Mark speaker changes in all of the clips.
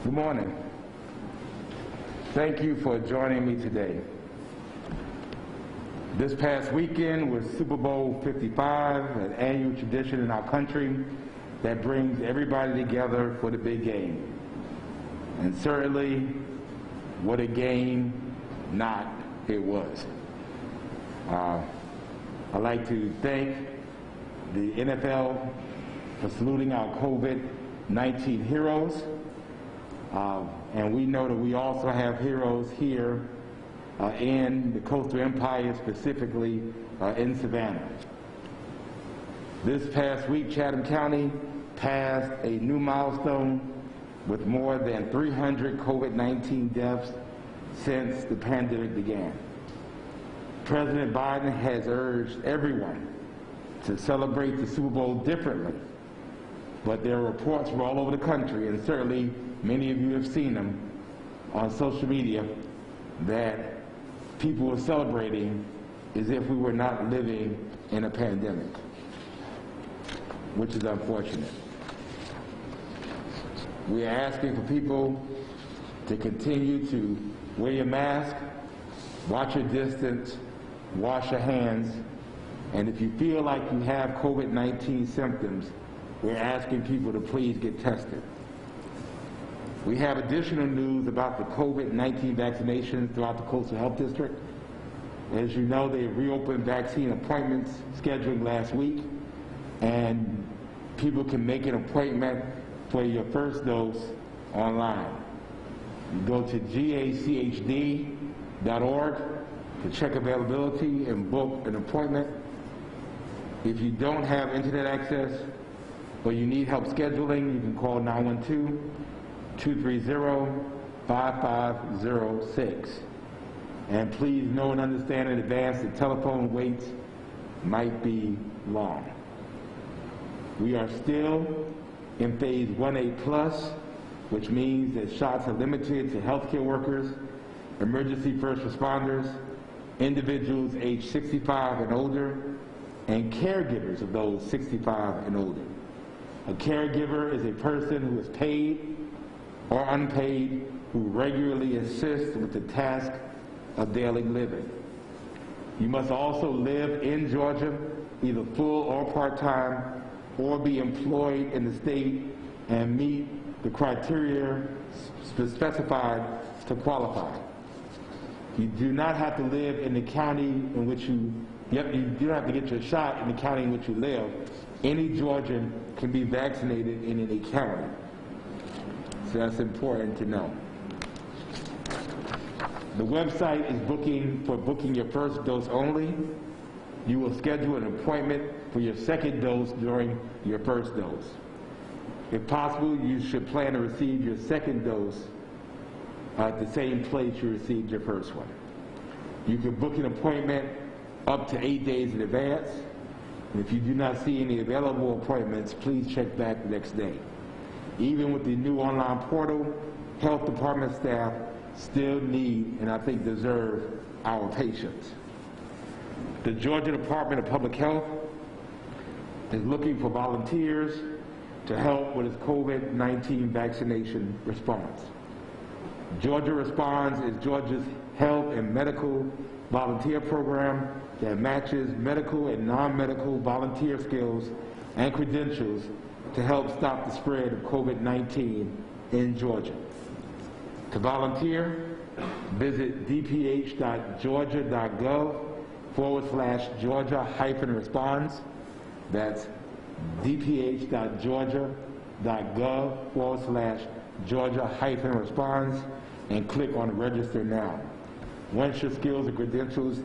Speaker 1: Good morning. Thank you for joining me today. This past weekend was Super Bowl 55, an annual tradition in our country that brings everybody together for the big game. And certainly, what a game it was. I'd like to thank the NFL for saluting our COVID-19 heroes. And we know that we also have heroes here in the Coastal Empire, specifically in Savannah. This past week, Chatham County passed a new milestone with more than 300 COVID-19 deaths since the pandemic began. President Biden has urged everyone to celebrate the Super Bowl differently, but there are reports from all over the country, and certainly many of you have seen them on social media, that people were celebrating as if we were not living in a pandemic, which is unfortunate. We are asking for people to continue to wear your mask, watch your distance, wash your hands, and if you feel like you have COVID-19 symptoms, we're asking people to please get tested. We have additional news about the COVID-19 vaccinations throughout the Coastal Health District. As you know, they reopened vaccine appointments scheduling last week, and people can make an appointment for your first dose online. You go to gachd.org to check availability and book an appointment. If you don't have internet access or you need help scheduling, you can call 912-230-5506. And please know and understand in advance that telephone waits might be long. We are still in phase 1A+, which means that shots are limited to healthcare workers, emergency first responders, individuals aged 65 and older, and caregivers of those 65 and older. A caregiver is a person who is paid or unpaid who regularly assists with the task of daily living. You must also live in Georgia, either full or part-time, or be employed in the state and meet the criteria specified to qualify. You do not have to live in the county in which you don't have to get your shot in the county in which you live. Any Georgian can be vaccinated in any county. So that's important to know. The website is booking your first dose only. You will schedule an appointment for your second dose during your first dose. If possible, you should plan to receive your second dose at the same place you received your first one. You can book an appointment up to 8 days in advance. And if you do not see any available appointments, please check back the next day. Even with the new online portal, health department staff still need, and I think deserve, our patience. The Georgia Department of Public Health is looking for volunteers to help with its COVID-19 vaccination response. Georgia Responds is Georgia's health and medical volunteer program that matches medical and non-medical volunteer skills and credentials to help stop the spread of COVID-19 in Georgia. To volunteer, visit dph.georgia.gov/Georgia-responds. That's dph.georgia.gov/Georgia-responds, and click on Register Now. Once your skills and credentials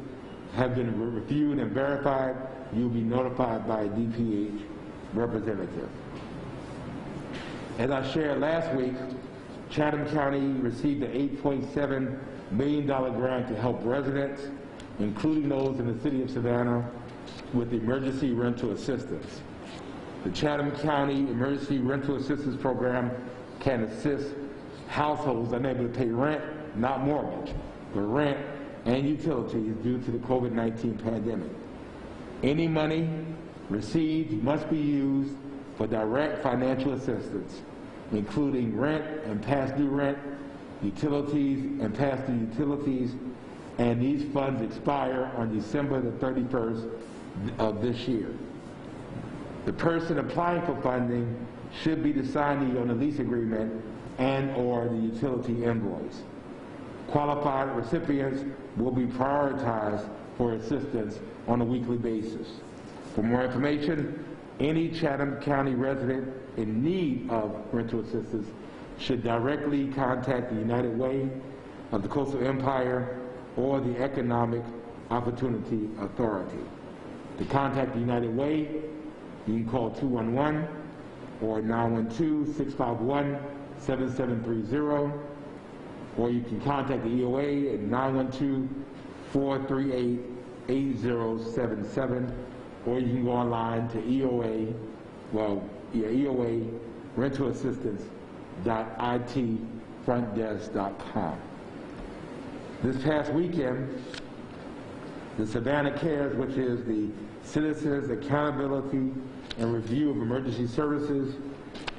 Speaker 1: have been reviewed and verified, you'll be notified by a DPH representative. As I shared last week, Chatham County received an $8.7 million grant to help residents, including those in the City of Savannah, with emergency rental assistance. The Chatham County Emergency Rental Assistance Program can assist households unable to pay rent, not mortgage, but rent and utilities due to the COVID-19 pandemic. Any money received must be used for direct financial assistance including rent and past due rent, utilities and past due utilities, and these funds expire on December the 31st of this year. The person applying for funding should be the signee on the lease agreement and or the utility invoice. Qualified recipients will be prioritized for assistance on a weekly basis. For more information, any Chatham County resident in need of rental assistance should directly contact the United Way of the Coastal Empire or the Economic Opportunity Authority. To contact the United Way, you can call 211 or 912-651-7730, or you can contact the EOA at 912-438-8077, or you can go online to EOA rentalassistance.itfrontdesk.com. This past weekend, the Savannah Cares, which is the Citizens Accountability and Review of Emergency Services,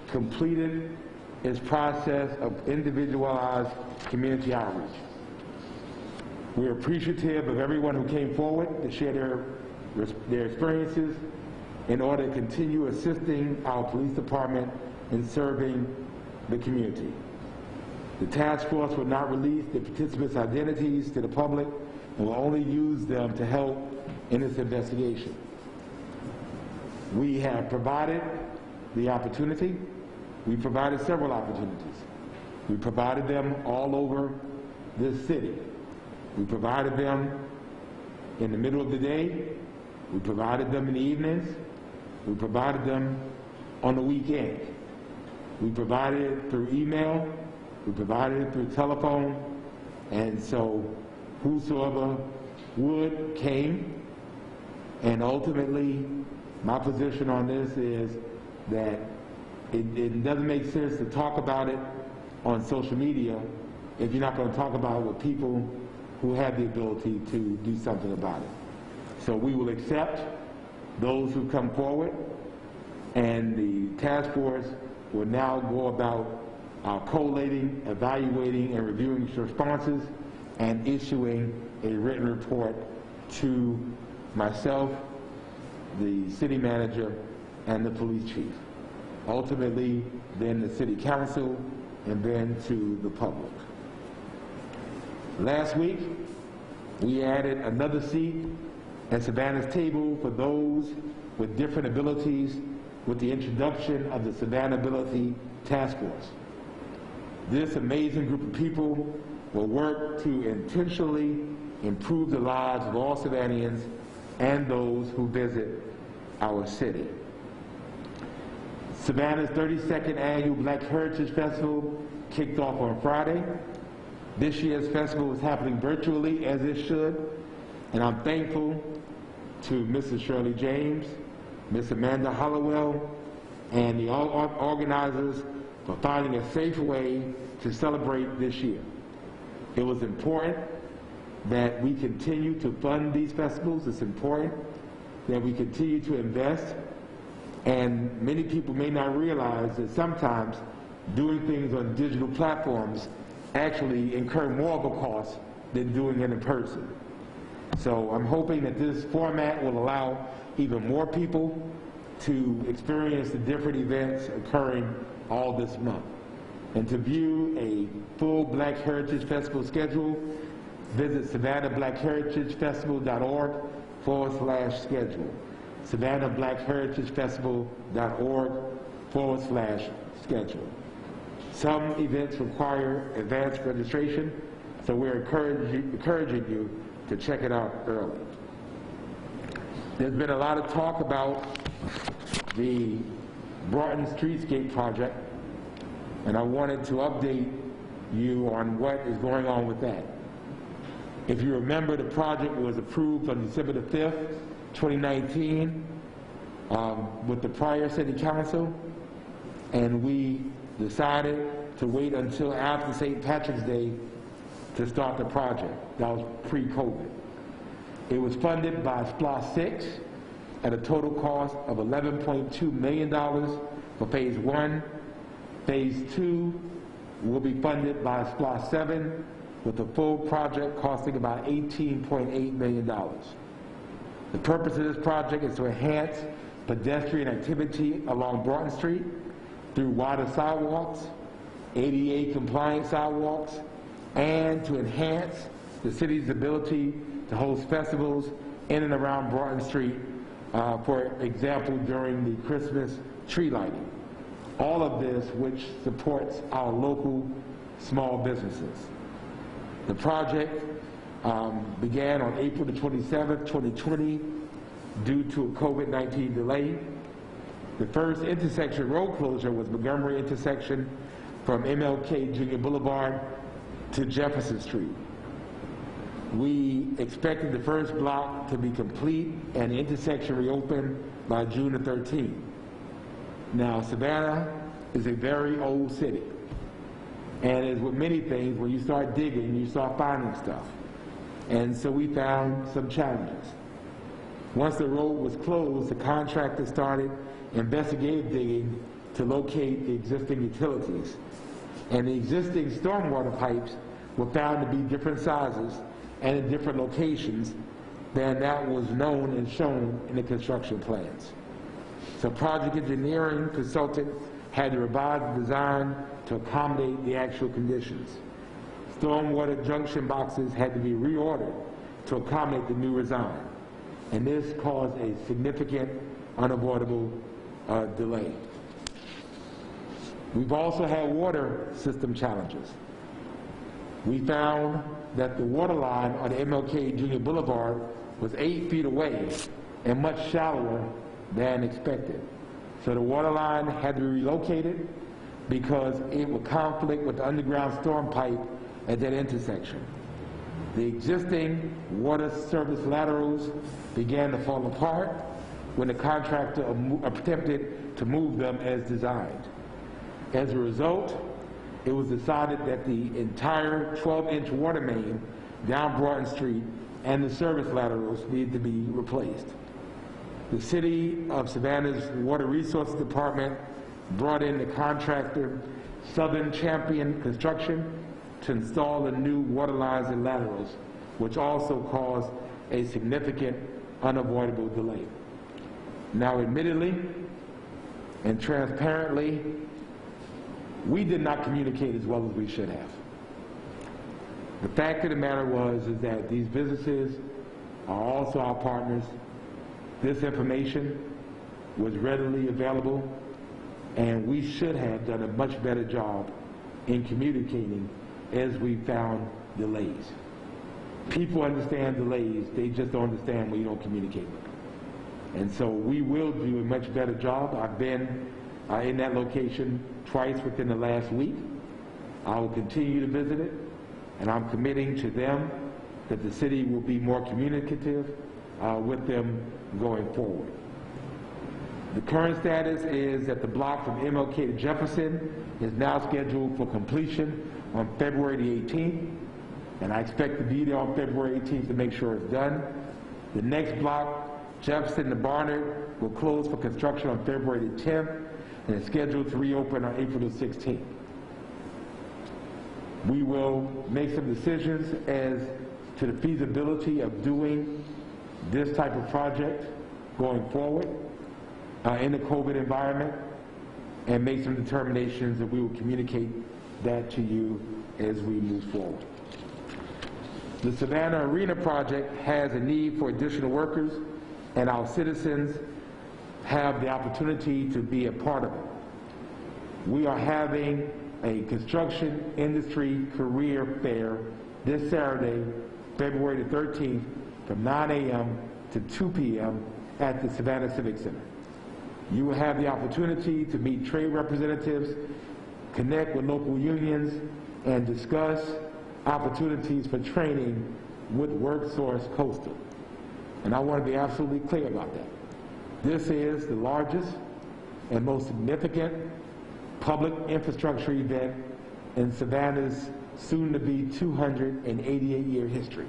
Speaker 1: completed its process of individualized community outreach. We're appreciative of everyone who came forward to share their experiences in order to continue assisting our police department in serving the community. The task force will not release the participants' identities to the public and will only use them to help in its investigation. We have provided the opportunity. We provided several opportunities. We provided them all over this city. We provided them in the middle of the day. We provided them in the evenings. We provided them on the weekend. We provided it through email. We provided it through telephone. And so whosoever would came. And ultimately, my position on this is that it doesn't make sense to talk about it on social media if you're not going to talk about it with people who have the ability to do something about it. So we will accept those who come forward, and the task force will now go about collating, evaluating, and reviewing responses and issuing a written report to myself, the city manager, and the police chief. Ultimately, then the city council, and then to the public. Last week, we added another seat at Savannah's table for those with different abilities with the introduction of the Savannah Ability Task Force. This amazing group of people will work to intentionally improve the lives of all Savannahans and those who visit our city. Savannah's 32nd Annual Black Heritage Festival kicked off on Friday. This year's festival is happening virtually, as it should, and I'm thankful to Mrs. Shirley James, Miss Amanda Hollowell, and the organizers for finding a safe way to celebrate this year. It was important that we continue to fund these festivals. It's important that we continue to invest. And many people may not realize that sometimes doing things on digital platforms actually incur more of a cost than doing it in person. So I'm hoping that this format will allow even more people to experience the different events occurring all this month. And to view a full Black Heritage Festival schedule, visit SavannahBlackHeritageFestival.org/schedule. SavannahBlackHeritageFestival.org/schedule. Some events require advanced registration, so we're encouraging you to check it out early. There's been a lot of talk about the Broughton Streetscape project, and I wanted to update you on what is going on with that. If you remember, the project was approved on December the 5th, 2019, with the prior city council, and we decided to wait until after St. Patrick's Day to start the project. That was pre-COVID. It was funded by SPLOST 6 at a total cost of $11.2 million for phase 1 Phase 2 will be funded by SPLOST 7 with the full project costing about $18.8 million. The purpose of this project is to enhance pedestrian activity along Broughton Street through wider sidewalks, ADA compliant sidewalks, and to enhance the city's ability to host festivals in and around Broughton Street, for example, during the Christmas tree lighting. All of this which supports our local small businesses. The project began on April the 27th, 2020, due to a COVID-19 delay. The first intersection road closure was Montgomery intersection from MLK Jr. Boulevard to Jefferson Street. We expected the first block to be complete and the intersection reopened by June the 13th. Now, Savannah is a very old city. And as with many things, when you start digging, you start finding stuff. And so we found some challenges. Once the road was closed, the contractor started investigative digging to locate the existing utilities. And the existing stormwater pipes were found to be different sizes and in different locations than that was known and shown in the construction plans. So project engineering consultant had to revise the design to accommodate the actual conditions. Stormwater junction boxes had to be reordered to accommodate the new design. And this caused a significant, unavoidable delay. We've also had water system challenges. We found that the water line on MLK Jr. Boulevard was 8 feet away and much shallower than expected. So the water line had to be relocated because it would conflict with the underground storm pipe at that intersection. The existing water service laterals began to fall apart when the contractor attempted to move them as designed. As a result, it was decided that the entire 12-inch water main down Broughton Street and the service laterals needed to be replaced. The City of Savannah's Water Resources Department brought in the contractor Southern Champion Construction to install the new water lines and laterals, which also caused a significant, unavoidable delay. Now, admittedly and transparently, we did not communicate as well as we should have. The fact of the matter is that these businesses are also our partners. This information was readily available, and we should have done a much better job in communicating as we found delays. People understand delays, they just don't understand when you don't communicate with them. And so we will do a much better job. I've been in that location twice within the last week. I will continue to visit it, and I'm committing to them that the city will be more communicative with them going forward. The current status is that the block from MLK to Jefferson is now scheduled for completion on February the 18th, and I expect to be there on February 18th to make sure it's done. The next block, Jefferson to Barnard, will close for construction on February the 10th, and is scheduled to reopen on April the 16th. We will make some decisions as to the feasibility of doing this type of project going forward in the COVID environment, and make some determinations, and we will communicate that to you as we move forward. The Savannah Arena project has a need for additional workers, and our citizens have the opportunity to be a part of it. We are having a construction industry career fair this Saturday, February the 13th, from 9 a.m. to 2 p.m. at the Savannah Civic Center. You will have the opportunity to meet trade representatives, connect with local unions, and discuss opportunities for training with WorkSource Coastal. And I want to be absolutely clear about that. This is the largest and most significant public infrastructure event in Savannah's soon-to-be 288-year history.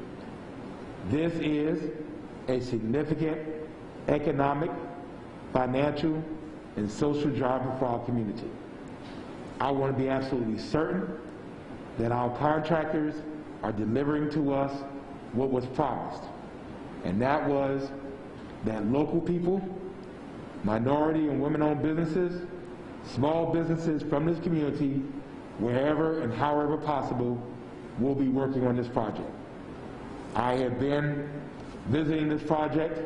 Speaker 1: This is a significant economic, financial, and social driver for our community. I want to be absolutely certain that our contractors are delivering to us what was promised. And that was that local people, minority and women-owned businesses, small businesses from this community, wherever and however possible, will be working on this project. I have been visiting this project,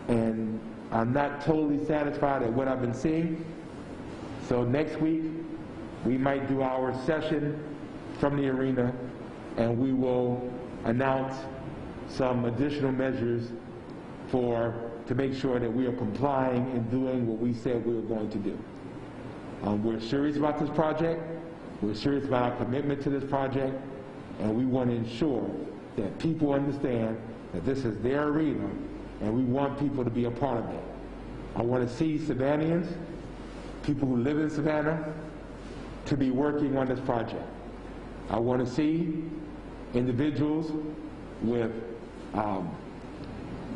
Speaker 1: and I'm not totally satisfied at what I've been seeing. So next week, we might do our session from the arena, and we will announce some additional measures to make sure that we are complying and doing what we said we were going to do. We're serious about this project. We're serious about our commitment to this project, and we want to ensure that people understand that this is their arena, and we want people to be a part of it. I want to see Savannahans, people who live in Savannah, to be working on this project. I want to see individuals with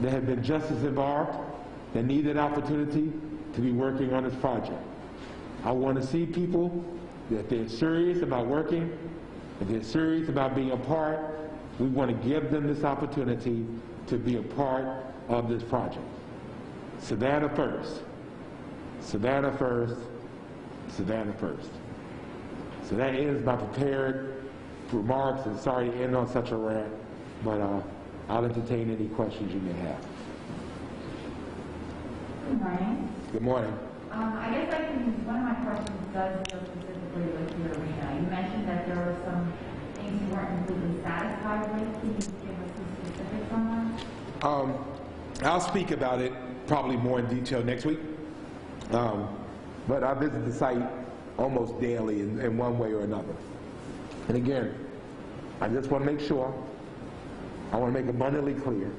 Speaker 1: that have been just as involved, that need an opportunity to be working on this project. I want to see people that they're serious about working, that they're serious about being a part. We want to give them this opportunity to be a part of this project. Savannah first. Savannah first. Savannah first. So that ends my prepared remarks, and sorry to end on such a rant, but I'll entertain any questions you may have.
Speaker 2: Good morning.
Speaker 1: Good morning.
Speaker 2: I guess one of my questions does deal specifically with your arena. You mentioned that there were some things you weren't completely satisfied with. Can you give us some specifics on that?
Speaker 1: I'll speak about it probably more in detail next week. But I visit the site almost daily in one way or another. And again, I just want to make sure, I want to make abundantly clear,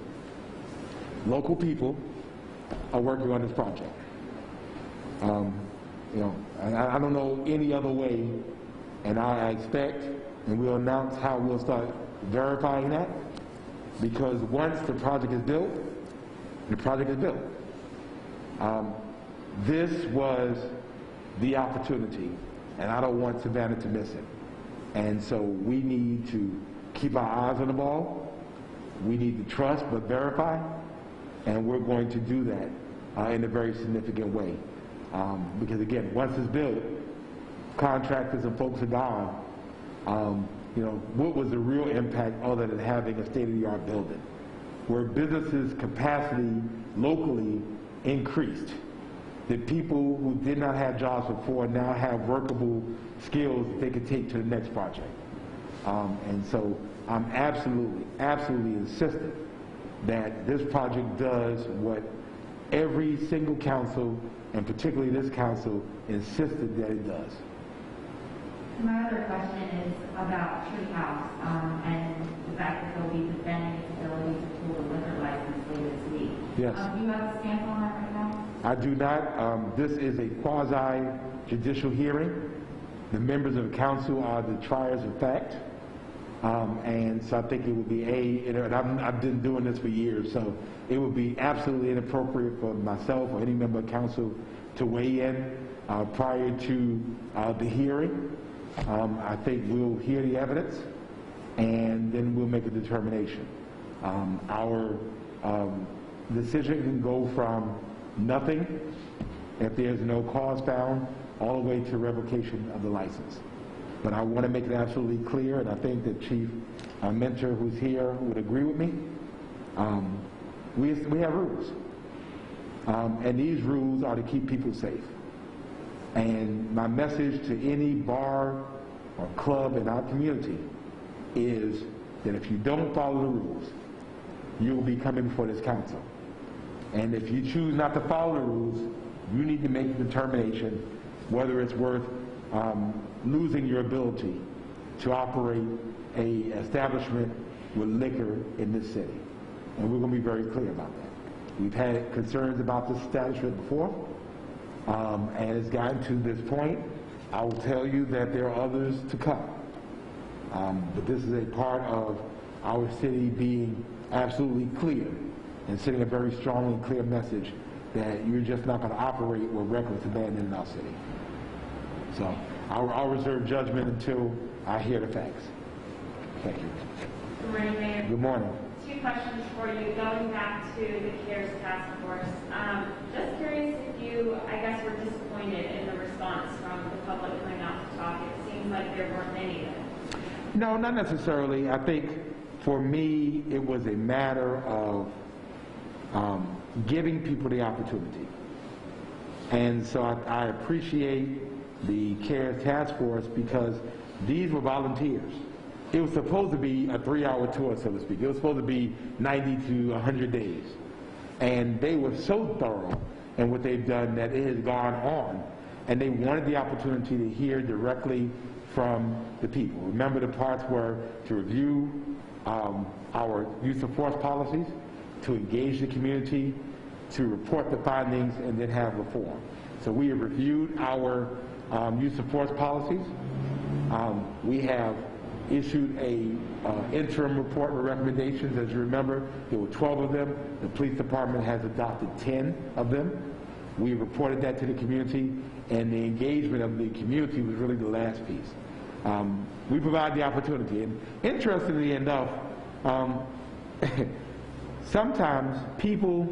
Speaker 1: local people are working on this project. I don't know any other way, and I expect, and we'll announce how we'll start verifying that, because once the project is built, the project is built. This was the opportunity, and I don't want Savannah to miss it. And so we need to keep our eyes on the ball. We need to trust but verify, and we're going to do that in a very significant way. Because again, once it's built, contractors and folks are gone. What was the real impact other than having a state-of-the-art building? Where businesses' capacity locally increased. That people who did not have jobs before now have workable skills that they could take to the next project. And so I'm absolutely insistent that this project does what every single council, and particularly this council, insisted that it does.
Speaker 2: My other question is about Treehouse and the fact that they'll be defending its ability to pull a liquor license later this week.
Speaker 1: Yes.
Speaker 2: Do you have a stamp on that right now?
Speaker 1: I do not. This is a quasi-judicial hearing. The members of the council are the triers of fact. And so I think it would be and I've been doing this for years, so it would be absolutely inappropriate for myself or any member of council to weigh in prior to the hearing. I think we'll hear the evidence, and then we'll make a determination. Our decision can go from nothing, if there's no cause found, all the way to revocation of the license. But I want to make it absolutely clear, and I think that Chief Mentor, who's here, would agree with me. We have rules, and these rules are to keep people safe. And my message to any bar or club in our community is that if you don't follow the rules, you'll be coming before this council. And if you choose not to follow the rules, you need to make a determination whether it's worth losing your ability to operate an establishment with liquor in this city. And we're going to be very clear about that. We've had concerns about this establishment before, and it's gotten to this point. I will tell you that there are others to come. But this is a part of our city being absolutely clear and sending a very strong and clear message that you're just not going to operate with reckless abandon in our city. So I'll reserve judgment until I hear the facts. Thank you.
Speaker 3: Good morning, Mayor.
Speaker 1: Good morning.
Speaker 3: 2 questions for you. Going back to the CARES task force, just curious if you, I guess, were disappointed in the response from the public coming out to talk. It seems like there weren't many of it.
Speaker 1: No, not necessarily. I think for me, it was a matter of giving people the opportunity. And so I appreciate the CARES task force because these were volunteers. It was supposed to be a 3-hour tour, so to speak. It was supposed to be 90 to 100 days. And they were so thorough in what they've done that it has gone on. And they wanted the opportunity to hear directly from the people. Remember, the parts were to review our use of force policies, to engage the community, to report the findings, and then have reform. So we have reviewed our use of force policies. We have issued a interim report with recommendations. As you remember, there were 12 of them. The police department has adopted 10 of them. We reported that to the community, and the engagement of the community was really the last piece. We provide the opportunity, and interestingly enough, sometimes people,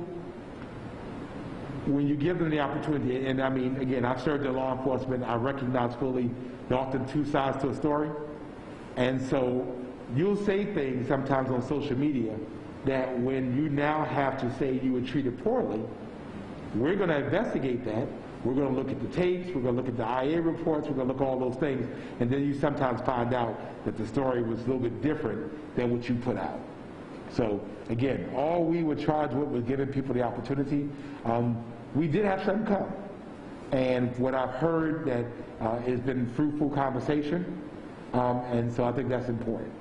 Speaker 1: when you give them the opportunity, and I mean, again, I've served in law enforcement, I recognize fully there are often 2 sides to a story. And so you'll say things sometimes on social media that when you now have to say you were treated poorly, we're going to investigate that. We're going to look at the tapes, we're going to look at the IA reports, we're going to look at all those things, and then you sometimes find out that the story was a little bit different than what you put out. So again, all we were charged with was giving people the opportunity. We did have some come, and what I've heard that has been fruitful conversation, and so I think that's important.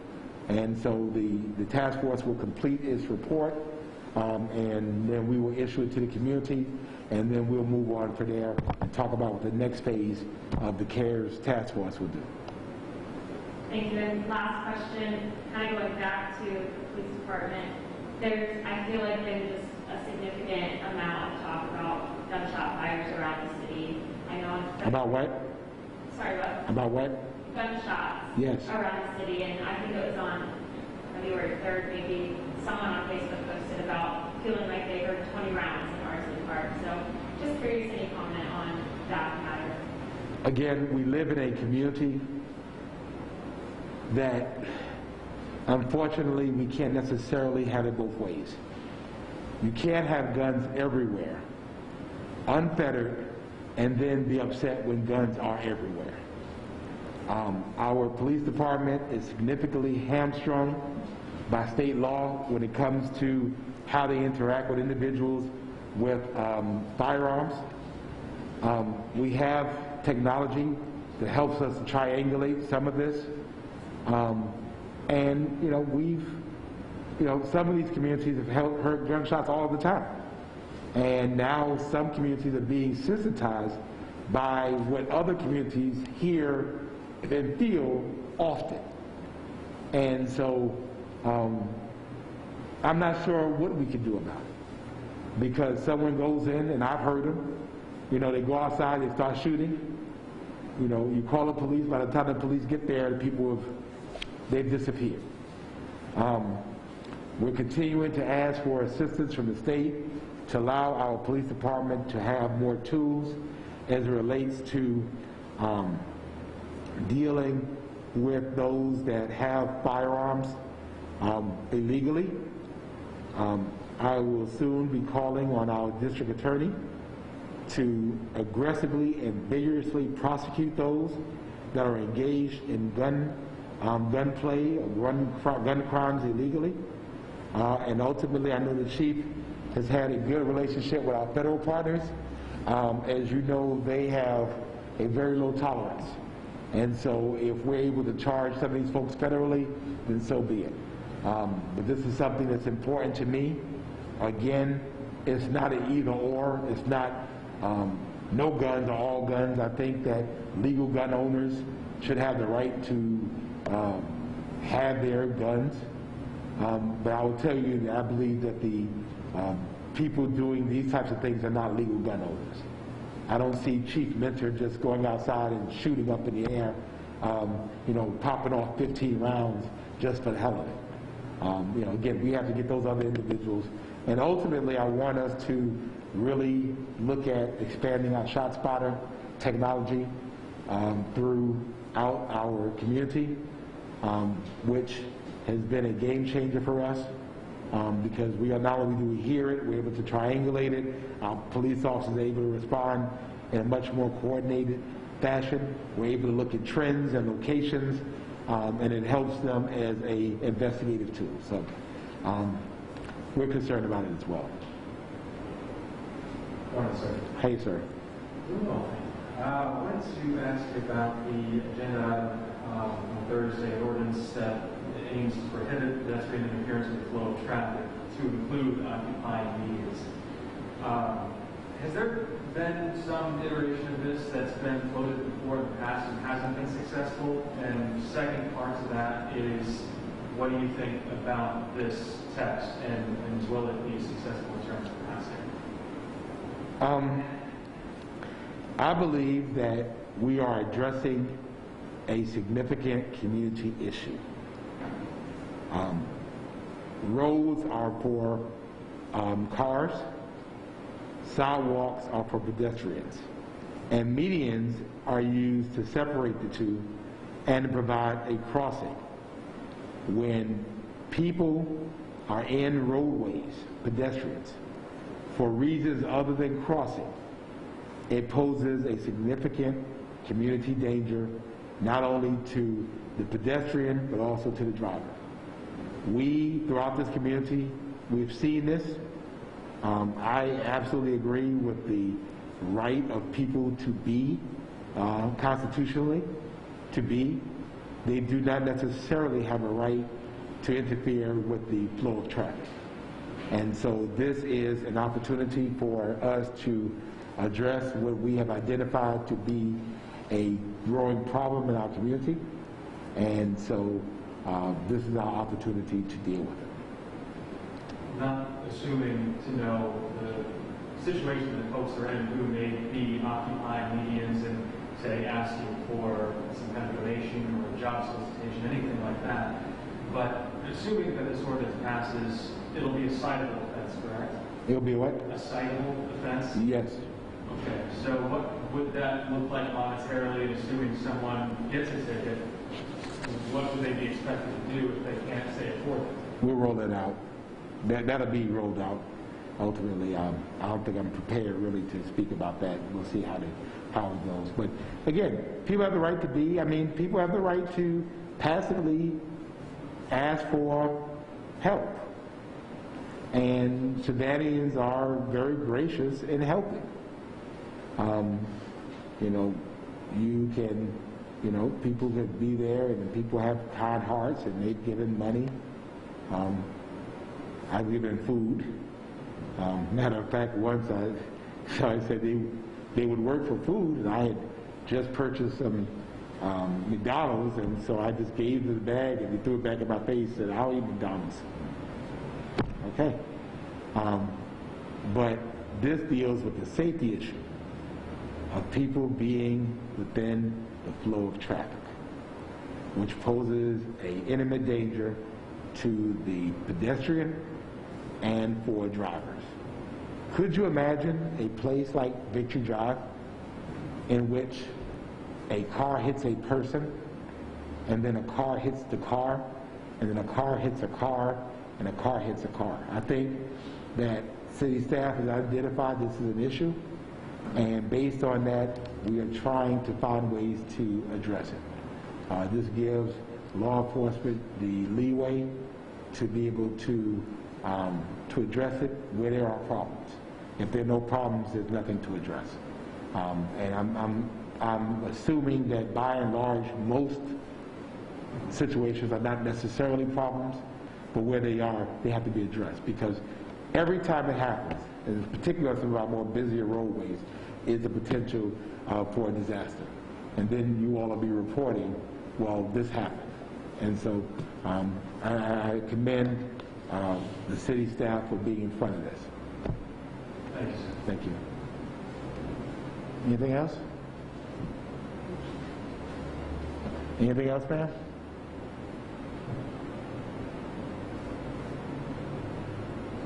Speaker 1: And so the task force will complete its report, and then we will issue it to the community, and then we'll move on from there and talk about what the next phase of the CARES task force will do.
Speaker 3: Thank you. And last question, kind of going back to the police department, I feel like there's just a significant amount of talk about gunshot fires around the city. I know.
Speaker 1: About what?
Speaker 3: Sorry, what?
Speaker 1: About what?
Speaker 3: Gunshots.
Speaker 1: Yes.
Speaker 3: Around the city, and I think it was on February 3rd, maybe someone on Facebook posted about feeling like they heard 20 rounds in Arson Park. So just curious, any comment on that matter?
Speaker 1: Again, we live in a community that unfortunately we can't necessarily have it both ways. You can't have guns everywhere, unfettered, and then be upset when guns are everywhere. Our police department is significantly hamstrung by state law when it comes to how they interact with individuals with firearms. We have technology that helps us triangulate some of this. And some of these communities have heard gunshots all the time. And now some communities are being sensitized by what other communities hear and feel often. And so I'm not sure what we can do about it. Because someone goes in, and I've heard them, they go outside, they start shooting. You call the police, by the time the police get there, the people they've disappeared. We're continuing to ask for assistance from the state to allow our police department to have more tools as it relates to dealing with those that have firearms illegally. I will soon be calling on our district attorney to aggressively and vigorously prosecute those that are engaged in gun play or gun crimes illegally. And ultimately, I know the chief has had a good relationship with our federal partners. As you know, they have a very low tolerance. And so if we're able to charge some of these folks federally, then so be it. But this is something that's important to me. Again, it's not an either or. It's not no guns or all guns. I think that legal gun owners should have the right to have their guns. But I will tell you that I believe that the people doing these types of things are not legal gun owners. I don't see Chief Mentor just going outside and shooting up in the air, popping off 15 rounds just for the hell of it. Again, we have to get those other individuals. And ultimately, I want us to really look at expanding our shot spotter technology throughout our community, which has been a game changer for us. Because we are not only do we hear it, we're able to triangulate it. Our police officers are able to respond in a much more coordinated fashion. We're able to look at trends and locations, and it helps them as a investigative tool. So we're concerned about it as well.
Speaker 4: Morning, sir.
Speaker 1: Hey, sir.
Speaker 4: Doing well. I wanted to ask you about the agenda item on Thursday, ordinance that aims to prohibit pedestrian interference with the flow of traffic to include occupying medians. Has there been some iteration of this that's been floated before in the past and hasn't been successful? And second part to that is, what do you think about this text, and will it be successful in terms of passing?
Speaker 1: I believe that we are addressing a significant community issue. Roads are for cars, sidewalks are for pedestrians, and medians are used to separate the two and to provide a crossing. When people are in roadways, pedestrians, for reasons other than crossing, it poses a significant community danger, not only to the pedestrian, but also to the driver. We, throughout this community, we've seen this. I absolutely agree with the right of people to be, constitutionally, to be. They do not necessarily have a right to interfere with the flow of traffic. And so this is an opportunity for us to address what we have identified to be a growing problem in our community. And so this is our opportunity to deal with it.
Speaker 4: Not assuming to know the situation that folks are in who may be occupying medians and, say, asking for some kind of donation or a job solicitation, anything like that. But assuming that this ordinance passes, it'll be a citable offense, correct?
Speaker 1: It'll be what?
Speaker 4: A citable offense?
Speaker 1: Yes.
Speaker 4: Okay, so what would that look like monetarily, assuming someone gets a ticket? What would they be expected to do if they can't, say, afford it?
Speaker 1: We'll roll that out. That'll be rolled out. Ultimately, I don't think I'm prepared really to speak about that. We'll see how it goes. But again, people have the right to be. People have the right to passively ask for help. And Savannahans are very gracious in helping. People could be there, and people have kind hearts, and they've given money. I've given food. Matter of fact, once I said they would work for food, and I had just purchased some McDonald's, and so I just gave them the bag, and they threw it back in my face and said, "I'll eat McDonald's." Okay. But this deals with the safety issue of people being within the flow of traffic, which poses an imminent danger to the pedestrian and for drivers. Could you imagine a place like Victory Drive in which a car hits a person, and then a car hits the car, and then a car hits a car, and a car hits a car? I think that city staff has identified this as an issue, and based on that, we are trying to find ways to address it. This gives law enforcement the leeway to be able to address it where there are problems. If there are no problems, there's nothing to address. And I'm assuming that by and large, most situations are not necessarily problems, but where they are, they have to be addressed, because every time it happens, and particularly some of our more busier roadways, is the potential for a disaster. And then you all will be reporting, well, this happened. And so I commend the city staff for being in front of this.
Speaker 4: Thanks.
Speaker 1: Thank you. Anything else? Anything else, ma'am?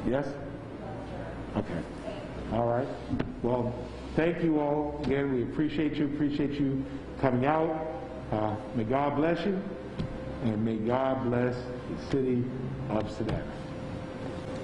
Speaker 1: Yes? Okay. All right. Well, thank you all. Again, we appreciate you coming out. May God bless you, and may God bless the city of Savannah.